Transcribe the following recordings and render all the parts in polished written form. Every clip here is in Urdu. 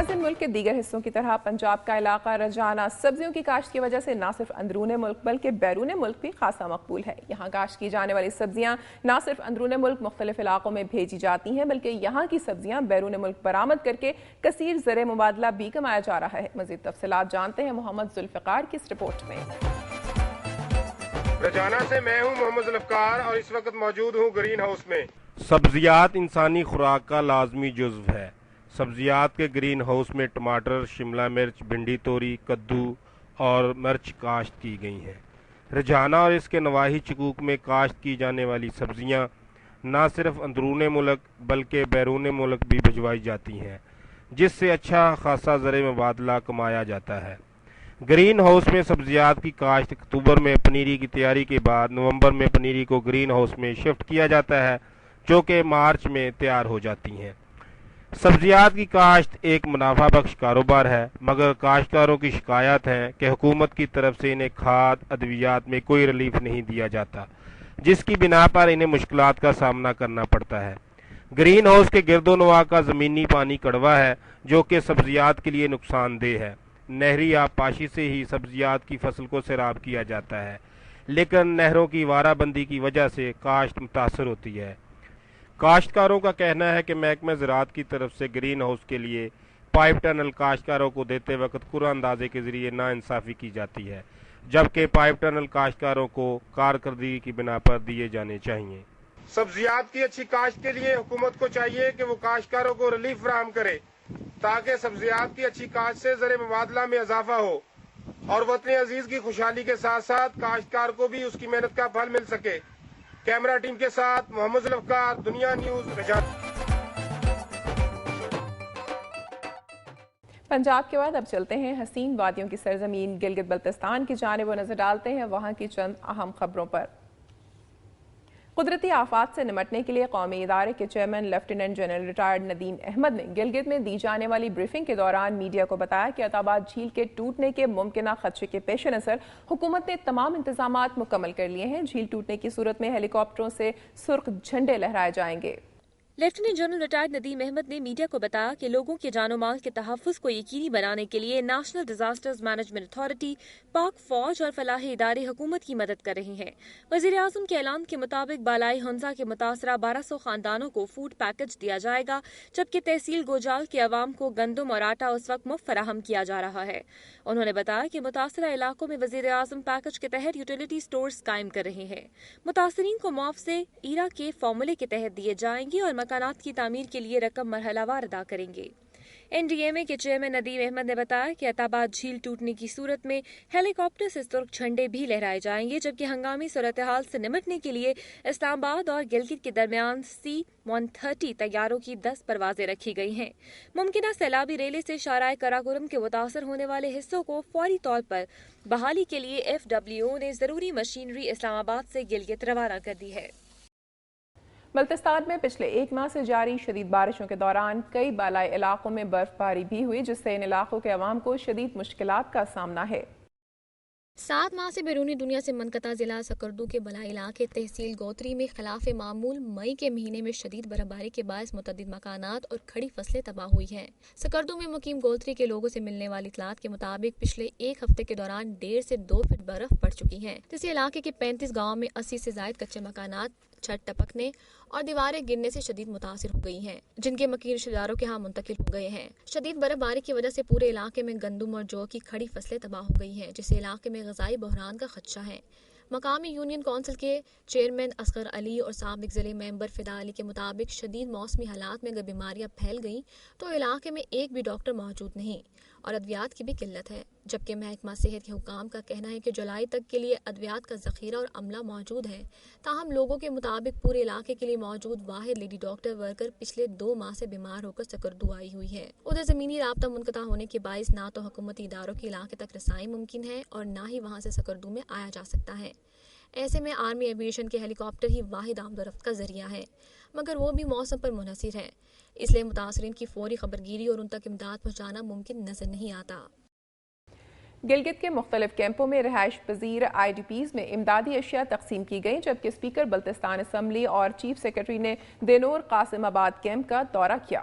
ناظرین، ملک کے دیگر حصوں کی طرح پنجاب کا علاقہ رجانہ سبزیوں کی کاشت کی وجہ سے نہ صرف اندرون ملک بلکہ بیرون ملک بھی خاصا مقبول ہے۔ یہاں کاشت کی جانے والی سبزیاں نہ صرف اندرون ملک مختلف علاقوں میں بھیجی جاتی ہیں بلکہ یہاں کی سبزیاں بیرون ملک برآمد کر کے کثیر زر مبادلہ بھی کمایا جا رہا ہے۔ مزید تفصیلات جانتے ہیں محمد ذوالفقار کی اس رپورٹ میں۔ رجانہ سے میں ہوں محمد ذوالفقار اور اس وقت موجود ہوں گرین ہاؤس میں۔ سبزیات انسانی خوراک کا لازمی جزو ہے۔ سبزیات کے گرین ہاؤس میں ٹماٹر، شملہ مرچ، بھنڈی توری، کدو اور مرچ کاشت کی گئی ہیں۔ رجانہ اور اس کے نواحی چکوک میں کاشت کی جانے والی سبزیاں نہ صرف اندرون ملک بلکہ بیرون ملک بھی بھجوائی جاتی ہیں، جس سے اچھا خاصا زر مبادلہ کمایا جاتا ہے۔ گرین ہاؤس میں سبزیات کی کاشت اکتوبر میں پنیری کی تیاری کے بعد نومبر میں پنیری کو گرین ہاؤس میں شفٹ کیا جاتا ہے، جو کہ مارچ میں تیار ہو جاتی ہیں۔ سبزیات کی کاشت ایک منافع بخش کاروبار ہے، مگر کاشتکاروں کی شکایات ہیں کہ حکومت کی طرف سے انہیں کھاد ادویات میں کوئی ریلیف نہیں دیا جاتا، جس کی بنا پر انہیں مشکلات کا سامنا کرنا پڑتا ہے۔ گرین ہاؤس کے گرد و نواح کا زمینی پانی کڑوا ہے، جو کہ سبزیات کے لیے نقصان دہ ہے۔ نہری آبپاشی سے ہی سبزیات کی فصل کو سیراب کیا جاتا ہے، لیکن نہروں کی وارہ بندی کی وجہ سے کاشت متاثر ہوتی ہے۔ کاشتکاروں کا کہنا ہے کہ محکمہ زراعت کی طرف سے گرین ہاؤس کے لیے پائپ ٹنل کاشتکاروں کو دیتے وقت قرعہ اندازی کے ذریعے ناانصافی کی جاتی ہے، جبکہ پائپ ٹنل کاشتکاروں کو کارکردگی کی بنا پر دیے جانے چاہیے۔ سبزیات کی اچھی کاشت کے لیے حکومت کو چاہیے کہ وہ کاشتکاروں کو ریلیف فراہم کرے تاکہ سبزیات کی اچھی کاشت سے زر مبادلہ میں اضافہ ہو اور وطن عزیز کی خوشحالی کے ساتھ ساتھ کاشتکار کو بھی اس کی محنت کا پھل مل سکے۔ کیمرہ ٹیم کے ساتھ محمد ذوالفقار، دنیا نیوز، رجانہ۔ پنجاب کے بعد اب چلتے ہیں حسین وادیوں کی سرزمین گلگت بلتستان کی جانب و نظر ڈالتے ہیں وہاں کی چند اہم خبروں پر۔ قدرتی آفات سے نمٹنے کے لیے قومی ادارے کے chairman lieutenant general retired Nadeem Ahmed نے گلگت میں دی جانے والی بریفنگ کے دوران میڈیا کو بتایا کہ عطاباد جھیل کے ٹوٹنے کے ممکنہ خدشے کے پیش نظر حکومت نے تمام انتظامات مکمل کر لیے ہیں۔ جھیل ٹوٹنے کی صورت میں ہیلی کاپٹروں سے سرخ جھنڈے لہرائے جائیں گے۔ Lieutenant general retired Nadeem Ahmed نے میڈیا کو بتایا کہ لوگوں کے جان و مال کے تحفظ کو یقینی بنانے کے لیے نیشنل ڈیزاسٹرز مینجمنٹ اتھارٹی، پاک فوج اور فلاحی ادارے حکومت کی مدد کر رہے ہیں۔ وزیر اعظم کے اعلان کے مطابق بالائی ہنزا کے متاثرہ 1200 خاندانوں کو فوڈ پیکج دیا جائے گا، جبکہ تحصیل گوجال کے عوام کو گندم اور آٹا اس وقت مفت فراہم کیا جا رہا ہے۔ انہوں نے بتایا کہ متاثرہ علاقوں میں وزیر اعظم پیکج کے تحت یوٹیلیٹی سٹورز قائم کر رہے ہیں۔ متاثرین کو معاوضے ایرا کے فارمولے کے تحت دیے جائیں گے اور مکانات کی تعمیر کے لیے رقم مرحلہ وار ادا کریں گے۔ این ڈی ایم اے کے چیئرمین ندیم احمد نے بتایا کہ عطاباد جھیل ٹوٹنے کی صورت میں ہیلی کاپٹر سے سرخ جھنڈے بھی لہرائے جائیں گے، جبکہ ہنگامی صورتحال سے نمٹنے کے لیے اسلام آباد اور گلگت کے درمیان C-130 طیاروں کی 10 پروازیں رکھی گئی ہیں۔ ممکنہ سیلابی ریلے سے شارع قراقرم کے متاثر ہونے والے حصوں کو فوری طور پر بحالی کے لیے FWO نے ضروری مشینری اسلام آباد سے گلگت روانہ کر دی ہے۔ بلتستان میں پچھلے ایک ماہ سے جاری شدید بارشوں کے دوران کئی بالائی علاقوں میں برف باری بھی ہوئی، جس سے ان علاقوں کے عوام کو شدید مشکلات کا سامنا ہے۔ 7 ماہ سے بیرونی دنیا سے منقطع ضلع سکردو کے بلائی علاقے تحصیل گوتری میں خلاف معمول مئی کے مہینے میں شدید برف باری کے باعث متعدد مکانات اور کھڑی فصلیں تباہ ہوئی ہیں۔ سکردو میں مقیم گوتری کے لوگوں سے ملنے والی اطلاعات کے مطابق پچھلے ایک ہفتے کے دوران 1.5 سے 2 فٹ برف پڑ چکی ہے، جس سے علاقے کے 35 گاؤں میں 80 سے زائد کچے مکانات چھت ٹپکنے اور دیواریں گرنے سے شدید متاثر ہو گئی ہیں، جن کے مکین رشتہ داروں کے ہاں منتقل ہو گئے ہیں۔ شدید برف باری کی وجہ سے پورے علاقے میں گندم اور جو کی کھڑی فصلیں تباہ ہو گئی ہیں، جس سے علاقے میں غذائی بحران کا خدشہ ہے۔ مقامی یونین کونسل کے چیئرمین اصغر علی اور سابق ضلع ممبر فدا علی کے مطابق شدید موسمی حالات میں اگر بیماریاں پھیل گئیں تو علاقے میں ایک بھی ڈاکٹر موجود نہیں اور ادویات کی بھی قلت ہے، جبکہ محکمہ صحت کے حکام کا کہنا ہے کہ جولائی تک کے لیے ادویات کا ذخیرہ اور عملہ موجود ہے۔ تاہم لوگوں کے مطابق پورے علاقے کے لیے موجود واحد لیڈی ڈاکٹر ورکر پچھلے 2 ماہ سے بیمار ہو کر سکردو آئی ہوئی ہے۔ ادھر زمینی رابطہ منقطع ہونے کے باعث نہ تو حکومتی اداروں کے علاقے تک رسائی ممکن ہے اور نہ ہی وہاں سے سکردو میں آیا جا سکتا ہے۔ ایسے میں آرمی ایویشن کے ہیلی کاپٹر ہی واحد آمد و رفت کا ذریعہ ہے، مگر وہ بھی موسم پر منحصر ہے، اس لیے متاثرین کی فوری خبرگیری اور ان تک امداد پہنچانا ممکن نظر نہیں آتا۔ گلگت کے مختلف کیمپوں میں رہائش پذیر IDPs میں امدادی اشیاء تقسیم کی گئیں، جبکہ اسپیکر بلتستان اسمبلی اور چیف سیکرٹری نے دینور قاسم آباد کیمپ کا دورہ کیا۔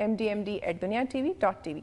mdmd@duniatv.tv।